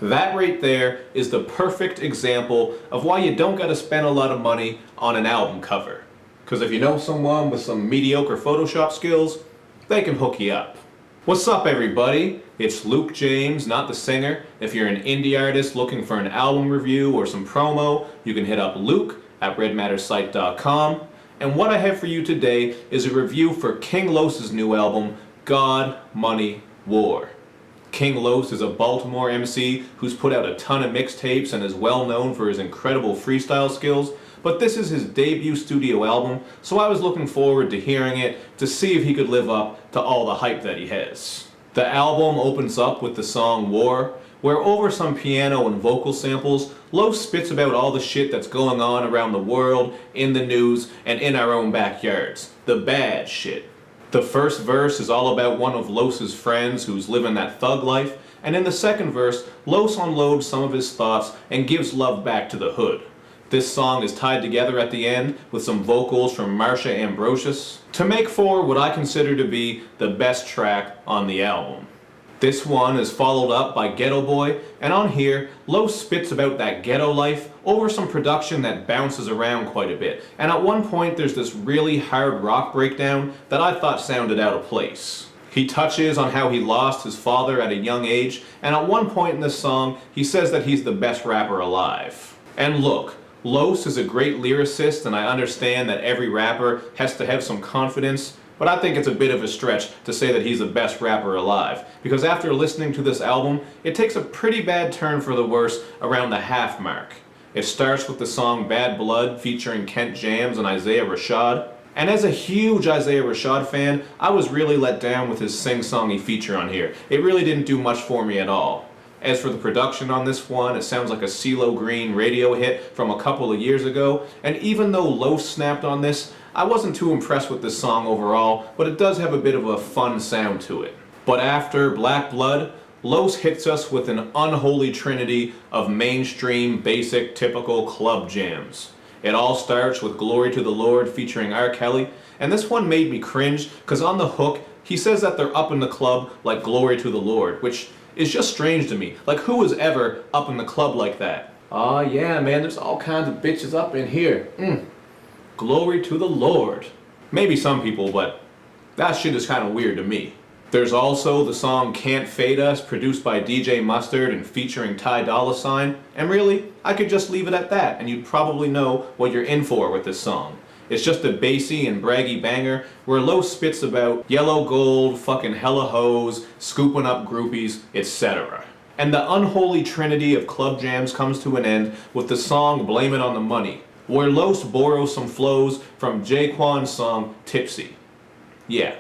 That right there is the perfect example of why you don't gotta spend a lot of money on an album cover. Because if you know someone with some mediocre Photoshop skills, they can hook you up. What's up everybody? It's Luke James, not the singer. If you're an indie artist looking for an album review or some promo, you can hit up Luke at redmattersite.com. And what I have for you today is a review for King Los' new album, God, Money, War. King Los is a Baltimore MC who's put out a ton of mixtapes and is well known for his incredible freestyle skills, but this is his debut studio album, so I was looking forward to hearing it to see if he could live up to all the hype that he has. The album opens up with the song War, where over some piano and vocal samples, Los spits about all the shit that's going on around the world, in the news, and in our own backyards. The bad shit. The first verse is all about one of Los' friends who's living that thug life, and in the second verse, Los unloads some of his thoughts and gives love back to the hood. This song is tied together at the end with some vocals from Marsha Ambrosius to make for what I consider to be the best track on the album. This one is followed up by Ghetto Boy, and on here, Los spits about that ghetto life over some production that bounces around quite a bit. And at one point there's this really hard rock breakdown that I thought sounded out of place. He touches on how he lost his father at a young age, and at one point in this song, he says that he's the best rapper alive. And look, Los is a great lyricist, and I understand that every rapper has to have some confidence, but I think it's a bit of a stretch to say that he's the best rapper alive, because after listening to this album, it takes a pretty bad turn for the worse around the half mark. It starts with the song Bad Blood featuring Kent Jams and Isaiah Rashad, and as a huge Isaiah Rashad fan, I was really let down with his sing-songy feature on here. It really didn't do much for me at all. As for the production on this one, it sounds like a CeeLo Green radio hit from a couple of years ago, and even though Los snapped on this, I wasn't too impressed with this song overall, but it does have a bit of a fun sound to it. But after Black Blood, Los hits us with an unholy trinity of mainstream, basic, typical club jams. It all starts with Glory to the Lord featuring R. Kelly, and this one made me cringe because on the hook, he says that they're up in the club like Glory to the Lord, which is just strange to me. Like, who was ever up in the club like that? Aw, yeah, man, there's all kinds of bitches up in here. Glory to the Lord. Maybe some people, but that shit is kind of weird to me. There's also the song Can't Fade Us, produced by DJ Mustard and featuring Ty Dolla $ign, and really, I could just leave it at that, and you'd probably know what you're in for with this song. It's just a bassy and braggy banger where Los spits about yellow gold, fucking hella hoes, scooping up groupies, etc. And the unholy trinity of club jams comes to an end with the song Blame It on the Money, where Los borrows some flows from J-Quan's song Tipsy. Yeah,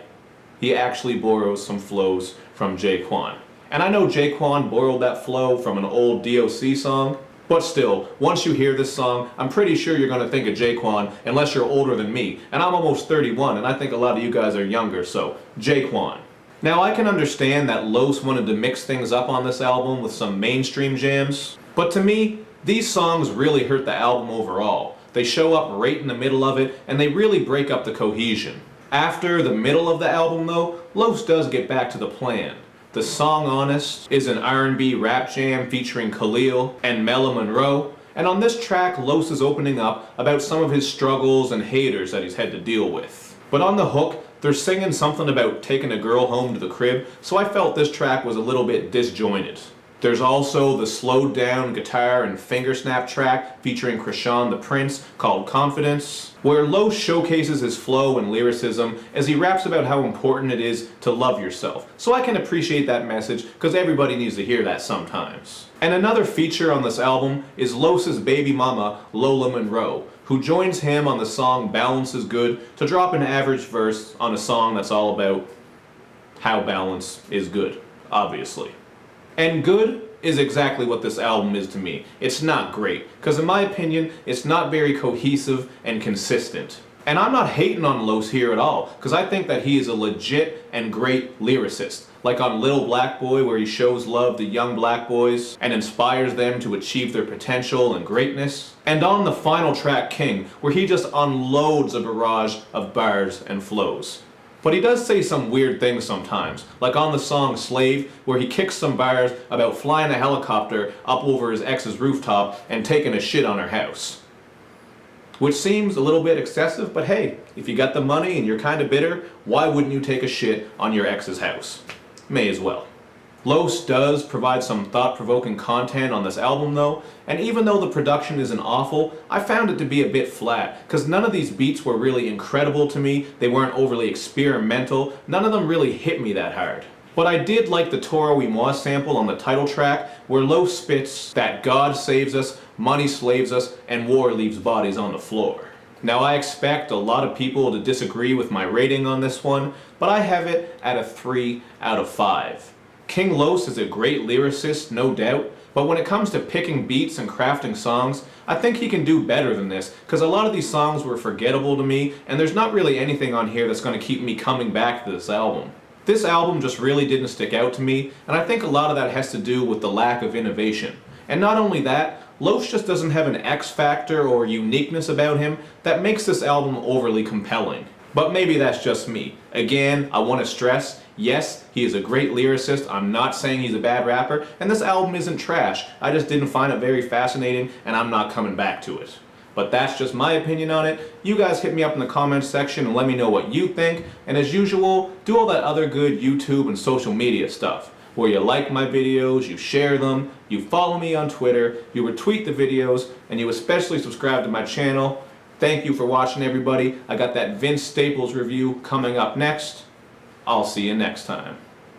he actually borrows some flows from J-Quan. And I know J-Quan borrowed that flow from an old DOC song, but still, once you hear this song, I'm pretty sure you're going to think of J-Quan unless you're older than me. And I'm almost 31, and I think a lot of you guys are younger, so J-Quan. Now I can understand that Los wanted to mix things up on this album with some mainstream jams, but to me, these songs really hurt the album overall. They show up right in the middle of it, and they really break up the cohesion. After the middle of the album though, Los does get back to the plan. The song Honest is an R&B rap jam featuring Khalil and Mela Monroe, and on this track Los is opening up about some of his struggles and haters that he's had to deal with. But on the hook, they're singing something about taking a girl home to the crib, so I felt this track was a little bit disjointed. There's also the slowed down guitar and finger snap track featuring Krishan the Prince called Confidence, where Los showcases his flow and lyricism as he raps about how important it is to love yourself. So I can appreciate that message because everybody needs to hear that sometimes. And another feature on this album is Los' baby mama, Lola Monroe, who joins him on the song Balance is Good to drop an average verse on a song that's all about how balance is good, obviously. And good is exactly what this album is to me. It's not great, because in my opinion, it's not very cohesive and consistent. And I'm not hating on Los here at all, because I think that he is a legit and great lyricist. Like on Little Black Boy, where he shows love to young black boys and inspires them to achieve their potential and greatness. And on the final track, King, where he just unloads a barrage of bars and flows. But he does say some weird things sometimes, like on the song Slave, where he kicks some bars about flying a helicopter up over his ex's rooftop and taking a shit on her house. Which seems a little bit excessive, but hey, if you got the money and you're kinda bitter, why wouldn't you take a shit on your ex's house? May as well. Los does provide some thought-provoking content on this album though, and even though the production isn't awful, I found it to be a bit flat, because none of these beats were really incredible to me, they weren't overly experimental, none of them really hit me that hard. But I did like the Toro y Moi sample on the title track, where Los spits that God saves us, money slaves us, and war leaves bodies on the floor. Now I expect a lot of people to disagree with my rating on this one, but I have it at a 3 out of 5. King Los is a great lyricist, no doubt, but when it comes to picking beats and crafting songs, I think he can do better than this, because a lot of these songs were forgettable to me, and there's not really anything on here that's going to keep me coming back to this album. This album just really didn't stick out to me, and I think a lot of that has to do with the lack of innovation. And not only that, Los just doesn't have an X factor or uniqueness about him that makes this album overly compelling. But maybe that's just me. Again, I want to stress, yes, he is a great lyricist, I'm not saying he's a bad rapper, and this album isn't trash, I just didn't find it very fascinating, and I'm not coming back to it. But that's just my opinion on it. You guys hit me up in the comments section and let me know what you think, and as usual, do all that other good YouTube and social media stuff, where you like my videos, you share them, you follow me on Twitter, you retweet the videos, and you especially subscribe to my channel. Thank you for watching, everybody. I got that Vince Staples review coming up next. I'll see you next time.